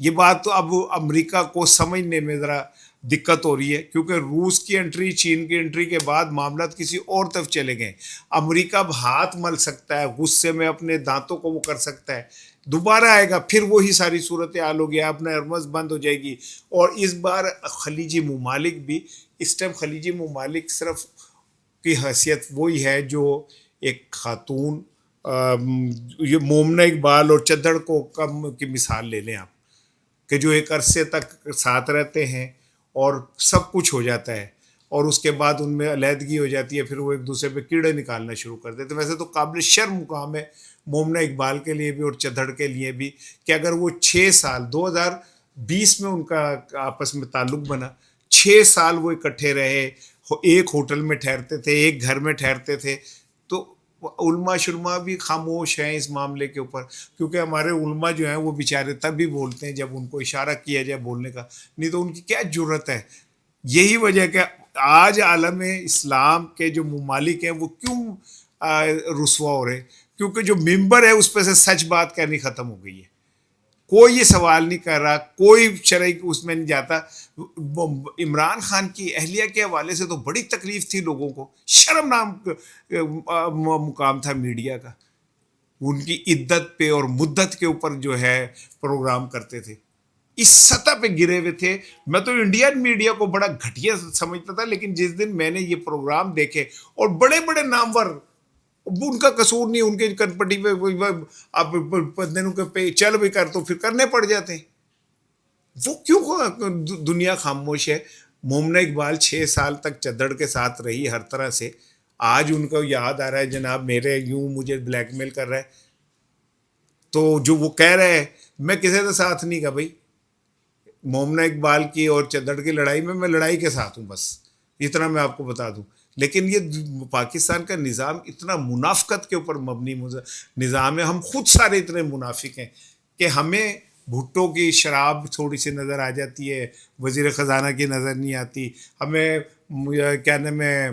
یہ بات تو اب امریکہ کو سمجھنے میں ذرا دقت ہو رہی ہے، کیونکہ روس کی انٹری، چین کی انٹری کے بعد معاملات کسی اور طرف چلے گئے. امریکہ اب ہاتھ مل سکتا ہے، غصے میں اپنے دانتوں کو وہ کر سکتا ہے، دوبارہ آئے گا پھر وہی ساری صورتحال ہوگی، اپنا ارمز بند ہو جائے گی. اور اس بار خلیجی ممالک بھی، اس ٹائم خلیجی ممالک صرف کی حیثیت وہی ہے جو ایک خاتون، یہ مومنہ اقبال اور چدڑ کو کم کی مثال لے لیں آپ، کہ جو ایک عرصے تک ساتھ رہتے ہیں اور سب کچھ ہو جاتا ہے، اور اس کے بعد ان میں علیحدگی ہو جاتی ہے، پھر وہ ایک دوسرے پہ کیڑے نکالنا شروع کر دیتے. ویسے تو قابل شرم مقام ہے مومنہ اقبال کے لیے بھی اور چدھڑ کے لیے بھی، کہ اگر وہ 6 سال 2020 میں ان کا آپس میں تعلق بنا، 6 سال وہ اکٹھے رہے، ایک ہوٹل میں ٹھہرتے تھے، ایک گھر میں ٹھہرتے تھے. تو علماء شرما بھی خاموش ہیں اس معاملے کے اوپر، کیونکہ ہمارے علماء جو ہیں وہ بیچارے تب بھی بولتے ہیں جب ان کو اشارہ کیا جائے بولنے کا، نہیں تو ان کی کیا جرت ہے. یہی وجہ کہ آج عالم اسلام کے جو ممالک ہیں وہ کیوں رسوا ہو رہے، کیونکہ جو ممبر ہے اس پہ سے سچ بات کہنی ختم ہو گئی ہے. کوئی یہ سوال نہیں کر رہا، کوئی شرعی اس میں نہیں جاتا. عمران خان کی اہلیہ کے حوالے سے تو بڑی تکلیف تھی لوگوں کو، شرمناک مقام تھا میڈیا کا. ان کی عدت پہ اور مدت کے اوپر جو ہے پروگرام کرتے تھے، اس سطح پہ گرے ہوئے تھے. میں تو انڈین میڈیا کو بڑا گھٹیا سمجھتا تھا، لیکن جس دن میں نے یہ پروگرام دیکھے اور بڑے بڑے نامور، ان کا قصور نہیں، ان کے کنپٹی پہ آپ دنوں کے پہ چل بھی کر تو پھر کرنے پڑ جاتے ہیں. وہ کیوں دنیا خاموش ہے؟ مومنہ اقبال 6 سال تک چدڑ کے ساتھ رہی ہر طرح سے، آج ان کو یاد آ رہا ہے جناب میرے یوں مجھے بلیک میل کر رہا ہے. تو جو وہ کہہ رہے ہیں، میں کسی کا ساتھ نہیں کا بھائی. مومنہ اقبال کی اور چدڑ کی لڑائی میں لڑائی کے ساتھ ہوں، بس اتنا میں آپ کو بتا دوں. لیکن یہ پاکستان کا نظام اتنا منافقت کے اوپر مبنی نظام ہے، ہم خود سارے اتنے منافق ہیں کہ ہمیں بھٹو کی شراب تھوڑی سی نظر آ جاتی ہے، وزیر خزانہ کی نظر نہیں آتی. ہمیں کیا نام ہے،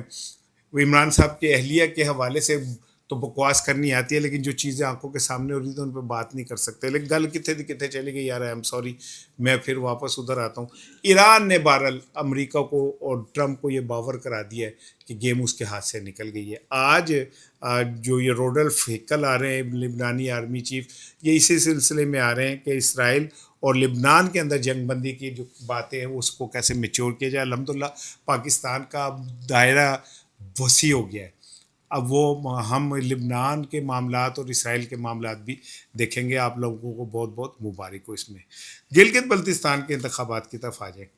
عمران صاحب کے اہلیہ کے حوالے سے تو بکواس کرنی آتی ہے، لیکن جو چیزیں آنکھوں کے سامنے ہو رہی تھیں ان پہ بات نہیں کر سکتے. لیکن گل کتنے چلی گئی یار، ایم سوری. میں پھر واپس ادھر آتا ہوں. ایران نے بہرحال امریکہ کو اور ٹرمپ کو یہ باور کرا دیا ہے کہ گیم اس کے ہاتھ سے نکل گئی ہے. آج جو یہ روڈلف ہیکل آ رہے ہیں لبنانی آرمی چیف، یہ اسی سلسلے میں آ رہے ہیں کہ اسرائیل اور لبنان کے اندر جنگ بندی کی جو باتیں ہیں اس کو کیسے میچور کیا جائے. الحمدللہ پاکستان کا دائرہ وسیع ہو گیا ہے. اب وہ ہم لبنان کے معاملات اور اسرائیل کے معاملات بھی دیکھیں گے. آپ لوگوں کو بہت بہت مبارک ہو اس میں. گلگت بلتستان کے انتخابات کی طرف آ جائیں.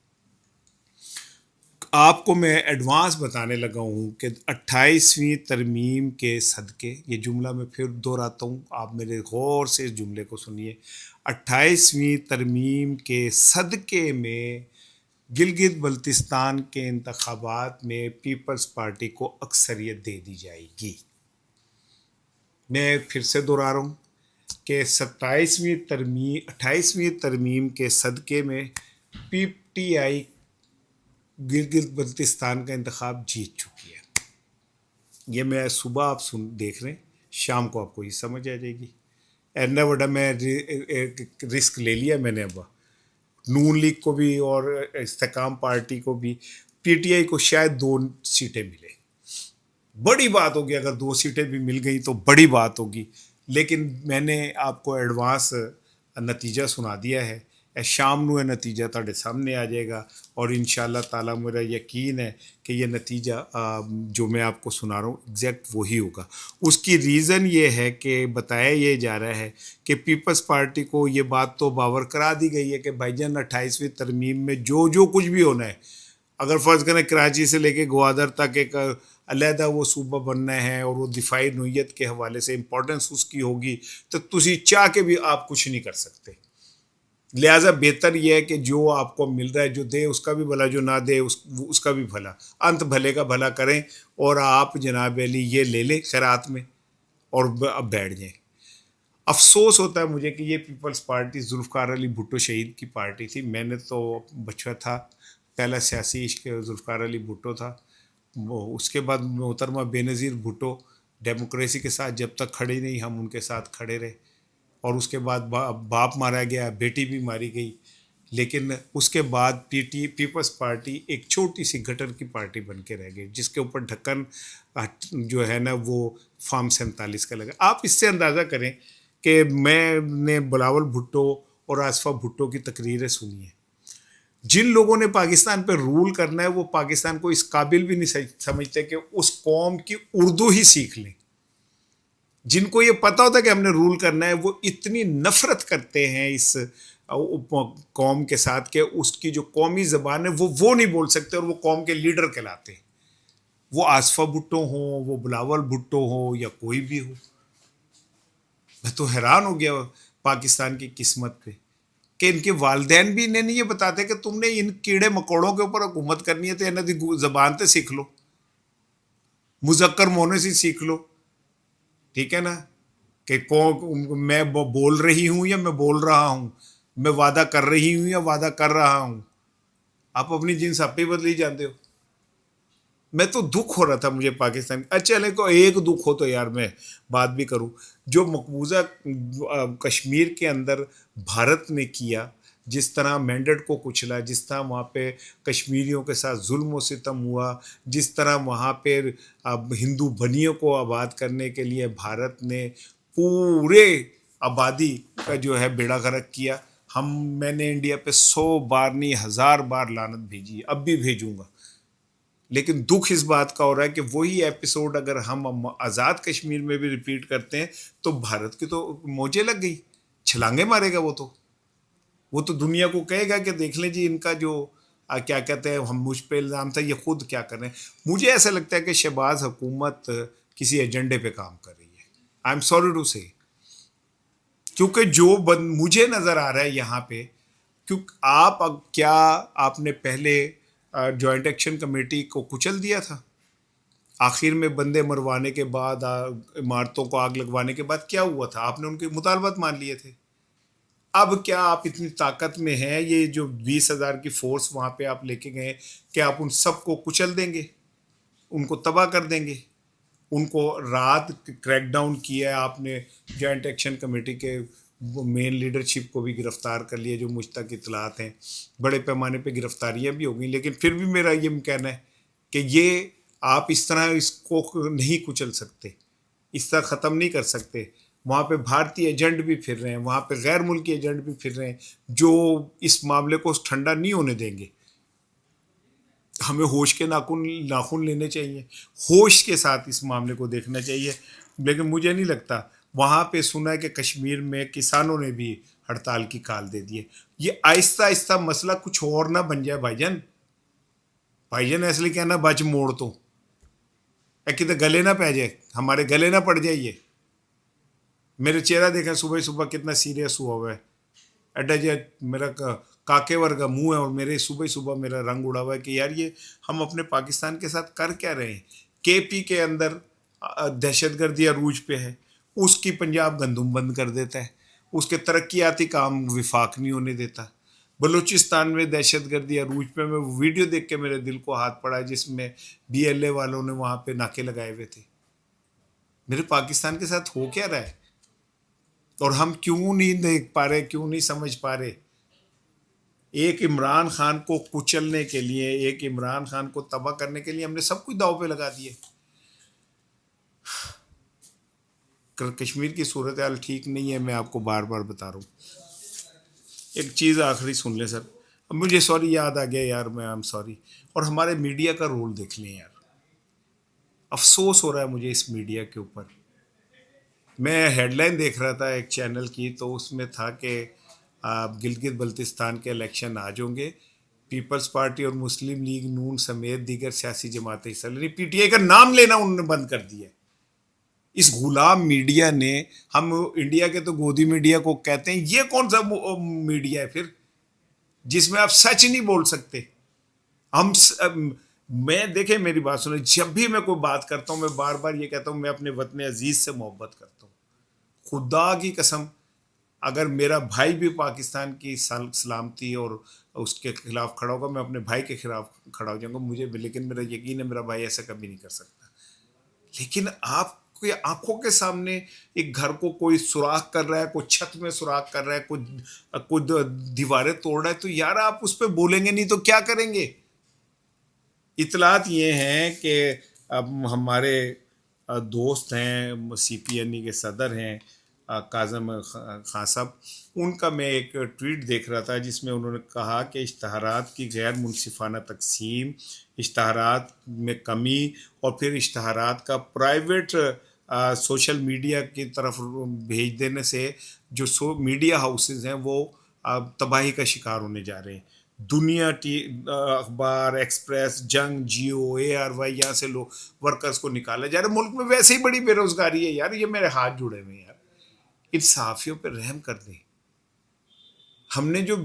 آپ کو میں ایڈوانس بتانے لگا ہوں کہ 28ویں ترمیم کے صدقے، یہ جملہ میں پھر دہراتا ہوں، آپ میرے غور سے اس جملے کو سنیے. 28ویں ترمیم کے صدقے میں گلگت بلتستان کے انتخابات میں پیپلز پارٹی کو اکثریت دے دی جائے گی. میں پھر سے دہرا رہا ہوں کہ 28ویں ترمیم کے صدقے میں P T I Gilgit Baltistan کا انتخاب جیت چکی ہے. یہ میں صبح آپ دیکھ رہے ہیں، شام کو آپ کو یہ سمجھ آ جائے گی. اینا بڑا میں رسک لے لیا میں نے. اب نون لیگ کو بھی اور استحکام پارٹی کو بھی، پی ٹی آئی کو شاید 2 سیٹیں ملے، بڑی بات ہوگی. اگر 2 سیٹیں بھی مل گئی تو بڑی بات ہوگی. لیکن میں نے آپ کو ایڈوانس نتیجہ سنا دیا ہے. شام نو یہ نتیجہ تھوڑے سامنے آ جائے گا، اور انشاءاللہ تعالیٰ میرا یقین ہے کہ یہ نتیجہ جو میں آپ کو سنا رہا ہوں ایگزیکٹ وہی ہوگا. اس کی ریزن یہ ہے کہ بتایا یہ جا رہا ہے کہ پیپلز پارٹی کو یہ بات تو باور کرا دی گئی ہے کہ بھائی جان 28ویں ترمیم میں جو کچھ بھی ہونا ہے، اگر فرض کریں کراچی سے لے کے گوادر تک ایک علیحدہ وہ صوبہ بننا ہے اور وہ دفاعی نوعیت کے حوالے سے امپورٹنس اس کی ہوگی، تو تسی چاہ کے بھی آپ کچھ نہیں کر سکتے. لہٰذا بہتر یہ ہے کہ جو آپ کو مل رہا ہے، جو دے اس کا بھی بھلا، جو نہ دے اس کا بھی بھلا. انت بھلے کا بھلا کریں، اور آپ جناب علی یہ لے لیں خیرات میں اور اب بیٹھ جائیں. افسوس ہوتا ہے مجھے کہ یہ پیپلز پارٹی ذوالفقار علی بھٹو شہید کی پارٹی تھی. میں نے تو بچہ تھا، پہلا سیاسی عشق ذوالفقار علی بھٹو تھا. وہ اس کے بعد محترمہ بے نظیر بھٹو ڈیموکریسی کے ساتھ جب تک کھڑے نہیں، ہم ان کے ساتھ کھڑے رہے. اور اس کے بعد باپ مارا گیا، بیٹی بھی ماری گئی، لیکن اس کے بعد پیپلز پارٹی ایک چھوٹی سی گٹر کی پارٹی بن کے رہ گئی، جس کے اوپر ڈھکن جو ہے نا وہ فارم 47 کا لگا۔ آپ اس سے اندازہ کریں کہ میں نے بلاول بھٹو اور آصفہ بھٹو کی تقریریں سنی ہیں، جن لوگوں نے پاکستان پہ رول کرنا ہے وہ پاکستان کو اس قابل بھی نہیں سمجھتے کہ اس قوم کی اردو ہی سیکھ لیں۔ جن کو یہ پتا ہوتا ہے کہ ہم نے رول کرنا ہے، وہ اتنی نفرت کرتے ہیں اس قوم کے ساتھ کہ اس کی جو قومی زبان ہے وہ نہیں بول سکتے، اور وہ قوم کے لیڈر کہلاتے ہیں، وہ آصفہ بھٹو ہوں، وہ بلاول بھٹو ہوں، یا کوئی بھی ہو۔ میں تو حیران ہو گیا پاکستان کی قسمت پہ کہ ان کے والدین بھی انہیں نہیں یہ بتاتے کہ تم نے ان کیڑے مکوڑوں کے اوپر حکومت کرنی ہے تو انہیں دی زبان تے سیکھ لو، مذکر مونس سیکھ لو، ٹھیک ہے نا، کہ میں بول رہی ہوں یا میں بول رہا ہوں، میں وعدہ کر رہی ہوں یا وعدہ کر رہا ہوں۔ آپ اپنی جنس آپ ہی بدلی جانتے ہو۔ میں تو دکھ ہو رہا تھا مجھے پاکستان، اچھا کو ایک دکھ ہو تو یار میں بات بھی کروں، جو مقبوضہ کشمیر کے اندر بھارت نے کیا، جس طرح مینڈٹ کو کچلا، جس طرح وہاں پہ کشمیریوں کے ساتھ ظلم و ستم ہوا، جس طرح وہاں پہ ہندو بنیوں کو آباد کرنے کے لیے بھارت نے پورے آبادی کا جو ہے بیڑا غرق کیا۔ میں نے انڈیا پہ 100 بار نہیں 1000 بار لعنت بھیجی ہے، اب بھی بھیجوں گا، لیکن دکھ اس بات کا ہو رہا ہے کہ وہی ایپیسوڈ اگر ہم آزاد کشمیر میں بھی ریپیٹ کرتے ہیں تو بھارت کی تو موجیں لگ گئی، چھلانگے مارے گا وہ تو دنیا کو کہے گا کہ دیکھ لیں جی ان کا جو کیا کہتے ہیں ہم مجھ پہ الزام تھا، یہ خود کیا کر رہے ہیں۔ مجھے ایسا لگتا ہے کہ شہباز حکومت کسی ایجنڈے پہ کام کر رہی ہے، آئی ایم سوری ٹو سے، کیونکہ جو مجھے نظر آ رہا ہے یہاں پہ، کیا آپ نے پہلے جوائنٹ ایکشن کمیٹی کو کچل دیا تھا؟ آخر میں بندے مروانے کے بعد، عمارتوں کو آگ لگوانے کے بعد کیا ہوا تھا؟ آپ نے ان کے مطالبات مان لیے تھے۔ اب کیا آپ اتنی طاقت میں ہیں، یہ جو 20,000 کی فورس وہاں پہ آپ لے کے گئے، کہ آپ ان سب کو کچل دیں گے، ان کو تباہ کر دیں گے؟ ان کو رات کریک ڈاؤن کیا ہے آپ نے، جوائنٹ ایکشن کمیٹی کے مین لیڈرشپ کو بھی گرفتار کر لیا، جو مجھ تک اطلاعات ہیں بڑے پیمانے پہ گرفتاریاں بھی ہو گئیں، لیکن پھر بھی میرا یہ کہنا ہے کہ یہ آپ اس طرح اس کو نہیں کچل سکتے، اس طرح ختم نہیں کر سکتے۔ وہاں پہ بھارتی ایجنٹ بھی پھر رہے ہیں، وہاں پہ غیر ملکی ایجنٹ بھی پھر رہے ہیں، جو اس معاملے کو ٹھنڈا نہیں ہونے دیں گے۔ ہمیں ہوش کے ناخن لینے چاہیے، ہوش کے ساتھ اس معاملے کو دیکھنا چاہیے، لیکن مجھے نہیں لگتا۔ وہاں پہ سنا ہے کہ کشمیر میں کسانوں نے بھی ہڑتال کی کال دے دی ہے۔ یہ آہستہ آہستہ مسئلہ کچھ اور نہ بن جائے بھائی جان ایسے کہنا بچ موڑ تو کتنے گلے نہ پہ جائے، ہمارے گلے نہ پڑ جائے۔ یہ میرے چہرہ دیکھیں صبح صبح کتنا سیریس ہوا ہے، ایڈا جی میرا کاکے ورگا منہ ہے، اور میرے صبح صبح میرا رنگ اڑا ہوا ہے کہ یار یہ ہم اپنے پاکستان کے ساتھ کر کیا رہے ہیں۔ کے پی کے اندر دہشت گردی عروج پہ ہے، اس کی پنجاب گندم بند کر دیتا ہے، اس کے ترقیاتی کام وفاق نہیں ہونے دیتا۔ بلوچستان میں دہشت گردی عروج پہ، میں وہ ویڈیو دیکھ کے میرے دل کو ہاتھ پڑا جس میں بی ایل اے والوں نے وہاں پہ ناکے لگائے ہوئے تھے۔ میرے پاکستان کے ساتھ ہو کیا رہا ہے، اور ہم کیوں نہیں دیکھ پا رہے، کیوں نہیں سمجھ پا رہے؟ ایک عمران خان کو کچلنے کے لیے، ایک عمران خان کو تباہ کرنے کے لیے ہم نے سب کچھ داؤ پہ لگا دیے۔ کشمیر کی صورتحال ٹھیک نہیں ہے، میں آپ کو بار بار بتا رہا ہوں۔ ایک چیز آخری سن لیں سر، مجھے سوری یاد آ گیا یار، میں ایم سوری۔ اور ہمارے میڈیا کا رول دیکھ لیں یار، افسوس ہو رہا ہے مجھے اس میڈیا کے اوپر۔ میں ہیڈ لائن دیکھ رہا تھا ایک چینل کی، تو اس میں تھا کہ گلگت بلتستان کے الیکشن آج ہوں گے، پیپلز پارٹی اور مسلم لیگ نون سمیت دیگر سیاسی جماعتیں حصہ لیں، پی ٹی آئی کا نام لینا انہوں نے بند کر دیا ہے۔ اس غلام میڈیا نے، ہم انڈیا کے تو گودی میڈیا کو کہتے ہیں، یہ کون سا میڈیا ہے پھر جس میں آپ سچ نہیں بول سکتے؟ میں دیکھیں میری بات سنیں، جب بھی میں کوئی بات کرتا ہوں میں بار بار یہ کہتا ہوں میں اپنے وطن عزیز سے محبت کرتا ہوں، خدا کی قسم اگر میرا بھائی بھی پاکستان کی سلامتی اور اس کے خلاف کھڑا ہوگا، میں اپنے بھائی کے خلاف کھڑا ہو جاؤں گا، لیکن میرا یقین ہے میرا بھائی ایسا کبھی نہیں کر سکتا۔ لیکن آپ کوئی آنکھوں کے سامنے ایک گھر کو کوئی سوراخ کر رہا ہے, کوئی چھت میں سوراخ کر رہا ہے, کوئی دیواریں توڑ رہا ہے, تو یار آپ اس پہ بولیں گے نہیں تو کیا کریں گے؟ اطلاعات یہ ہیں کہ اب ہمارے دوست ہیں, سی پی این ای کے صدر ہیں کاظم خان صاحب, ان کا میں ایک ٹویٹ دیکھ رہا تھا جس میں انہوں نے کہا کہ اشتہارات کی غیر منصفانہ تقسیم, اشتہارات میں کمی, اور پھر اشتہارات کا پرائیویٹ سوشل میڈیا کی طرف بھیج دینے سے جو میڈیا ہاؤسز ہیں وہ تباہی کا شکار ہونے جا رہے ہیں. دنیا اخبار, ایکسپریس, جنگ, جیو, اے آر وائی, یہاں سے لوگ ورکرز کو نکالا جا رہا ہے. ملک میں ویسے ہی بڑی بے روزگاری ہے یار, یہ میرے ہاتھ جڑے ہوئے ہیں یار. ان صحافیوں پہ رحم کر دیں. ہم نے جو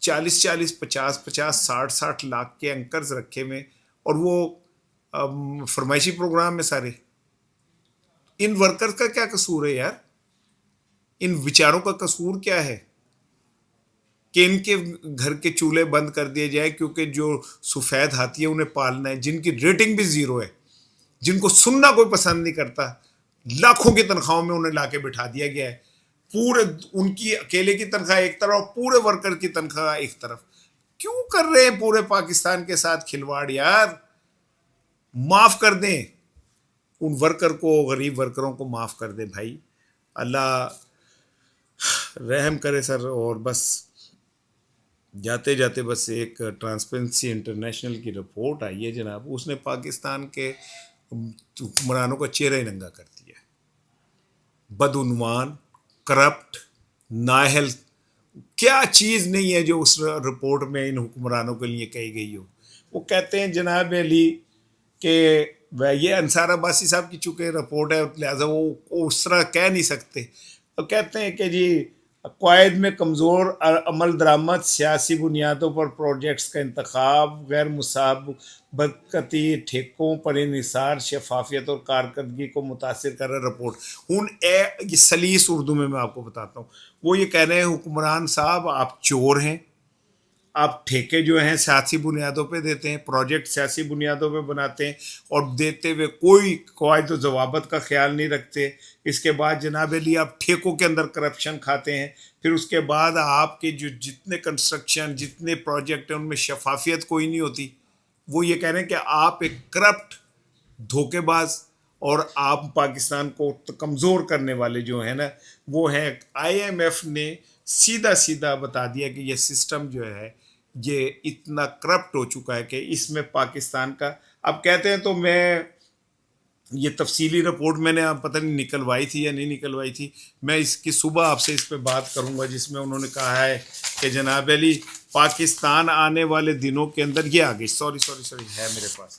40 50 60 لاکھ کے اینکرز رکھے ہوئے, اور وہ فرمائشی پروگرام میں سارے, ان ورکرز کا کیا قصور ہے یار؟ ان بیچاروں کا قصور کیا ہے کہ ان کے گھر کے چولہے بند کر دیے جائے کیونکہ جو سفید ہاتھی ہے انہیں پالنا ہے, جن کی ریٹنگ بھی زیرو ہے, جن کو سننا کوئی پسند نہیں کرتا, لاکھوں کی تنخواہوں میں انہیں لا کے بٹھا دیا گیا ہے. پورے ان کی اکیلے کی تنخواہ ایک طرف اور پورے ورکر کی تنخواہ ایک طرف. کیوں کر رہے ہیں پورے پاکستان کے ساتھ کھلواڑ یار؟ معاف کر دیں ان ورکر کو, غریب ورکروں کو معاف کر دیں بھائی. اللہ رحم کرے سر. اور بس جاتے جاتے بس ایک ٹرانسپیرنسی انٹرنیشنل کی رپورٹ آئی ہے جناب, اس نے پاکستان کے حکمرانوں کا چہرہ ہی ننگا کر دیا. بدعنوان, کرپٹ, نااہل, کیا چیز نہیں ہے جو اس رپورٹ میں ان حکمرانوں کے لیے کہی گئی ہو. وہ کہتے ہیں جناب علی کہ یہ انصار عباسی صاحب کی چونکہ رپورٹ ہے لہٰذا وہ اس طرح کہہ نہیں سکتے. وہ کہتے ہیں کہ جی قواعد میں کمزور عمل درآمد, سیاسی بنیادوں پر پروجیکٹس کا انتخاب, غیر مسابقتی ٹھیکوں پر انحصار, شفافیت اور کارکردگی کو متاثر کر رہا رپورٹ. یہ سلیس اردو میں آپ کو بتاتا ہوں. وہ یہ کہہ رہے ہیں حکمران صاحب آپ چور ہیں, آپ ٹھیکے جو ہیں سیاسی بنیادوں پہ دیتے ہیں, پروجیکٹ سیاسی بنیادوں پہ بناتے ہیں, اور دیتے ہوئے کوئی قواعد و ضوابط کا خیال نہیں رکھتے. اس کے بعد جناب علی آپ ٹھیکوں کے اندر کرپشن کھاتے ہیں. پھر اس کے بعد آپ کے جو جتنے کنسٹرکشن, جتنے پروجیکٹ ہیں ان میں شفافیت کوئی نہیں ہوتی. وہ یہ کہہ رہے ہیں کہ آپ ایک کرپٹ, دھوکے باز, اور آپ پاکستان کو کمزور کرنے والے جو ہیں نا وہ ہیں. آئی ایم ایف نے سیدھا بتا دیا کہ یہ سسٹم جو ہے یہ اتنا کرپٹ ہو چکا ہے کہ اس میں پاکستان کا, اب کہتے ہیں تو میں یہ تفصیلی رپورٹ میں نے پتہ نہیں نکلوائی تھی یا نہیں نکلوائی تھی, میں اس کی صبح آپ سے اس پہ بات کروں گا, جس میں انہوں نے کہا ہے کہ جناب علی پاکستان آنے والے دنوں کے اندر, یہ آگے سوری ہے میرے پاس,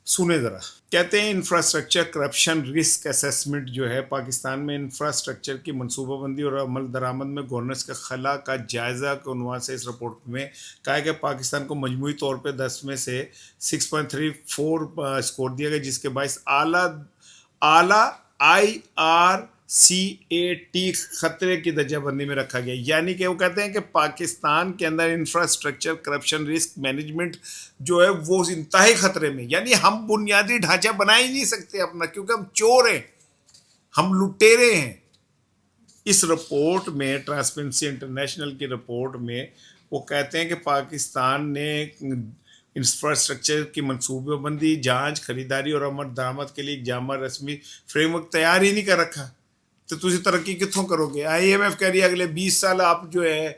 سنیں ذرا. کہتے ہیں انفراسٹرکچر کرپشن رسک اسیسمنٹ جو ہے پاکستان میں انفراسٹرکچر کی منصوبہ بندی اور عمل درآمد میں گورننس کے خلا کا جائزہ کے عنوان سے اس رپورٹ میں کہا کہ پاکستان کو مجموعی طور پہ 10 میں سے 6.34 اسکور دیا گیا, جس کے باعث اعلیٰ IRCAT خطرے کی درجہ بندی میں رکھا گیا. یعنی کہ وہ کہتے ہیں کہ پاکستان کے اندر انفراسٹرکچر کرپشن رسک مینجمنٹ جو ہے وہ انتہائی خطرے میں. یعنی ہم بنیادی ڈھانچہ بنا ہی نہیں سکتے اپنا, کیونکہ ہم چور ہیں, ہم لٹیرے ہیں. اس رپورٹ میں, ٹرانسپیرنسی انٹرنیشنل کی رپورٹ میں وہ کہتے ہیں کہ پاکستان نے انفراسٹرکچر کی منصوبہ بندی, جانچ, خریداری اور عمل درآمد کے لیے ایک جامع رسمی فریم ورک تیار ہی نہیں کر رکھا. تو تجھے ترقی کتوں کرو گے؟ آئی ایم ایف کہہ رہی ہے اگلے 20 سال آپ جو ہے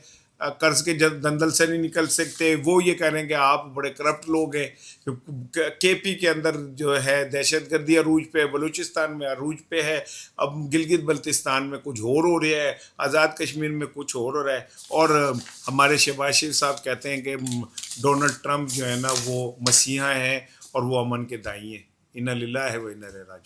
قرض کے دندل سے نہیں نکل سکتے. وہ یہ کہہ رہے ہیں کہ آپ بڑے کرپٹ لوگ ہیں. کے پی کے اندر جو ہے دہشت گردی عروج پہ, بلوچستان میں عروج پہ ہے, اب گلگت بلتستان میں کچھ اور ہو رہا ہے, آزاد کشمیر میں کچھ اور ہو رہا ہے. اور ہمارے شہباز شریف صاحب کہتے ہیں کہ ڈونلڈ ٹرمپ جو ہے نا وہ مسیحا ہیں اور وہ امن کے دائی ہیں. انا للہ و انا الیہ راجعون.